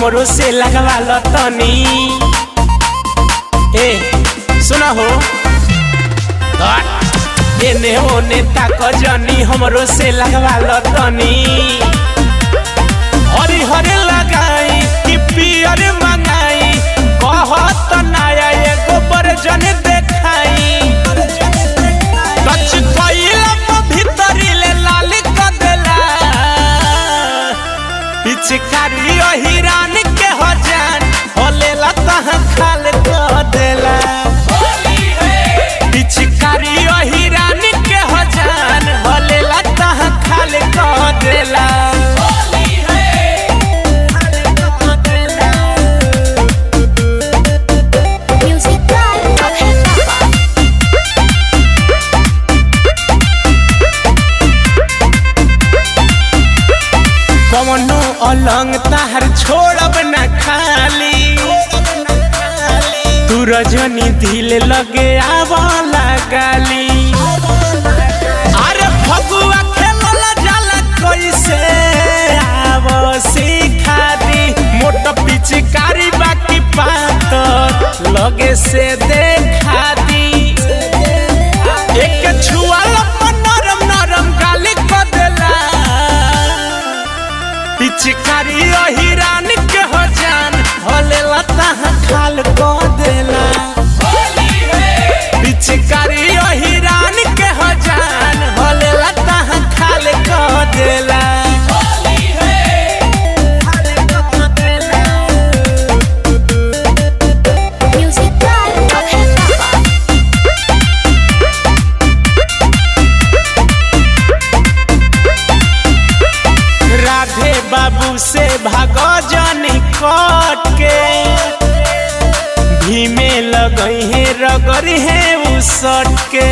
हमरो से लगवा लो तनी। ए सुना हो एने ओने ताक जनी हमरो से लगवा लो तनी। हरी हरे लगाई कि पियर मंगाई कहत नया एगो बरजन देखाई। टच कइला भीतरी ले लाल क देला पिचकारी हिरान के हो जान होलेला तहाँ खाल क देला। पिचकारी हिरान के हो जान होलेला तहाँ खाल क देला। कवनो अलंग ताहर छोड़ब न खाली। तू रजनी दिल लगे आवाला गाली। अरे फगुआ खेलल जाला कैसे आव सिखा दी। मोट पिचकारी बाकी पात लगे से देखा दी। एक छुआल नरम नरम गाली क देला। पिचकारी हिरान के हो जान होलेला तहाँ खाल क देला। पिचकारी हिरान के हो जान होलेला तहाँ खाल क देला। राधे बाबू से भागो जानी कट के। भीमे लगई है रगरी है उसट के।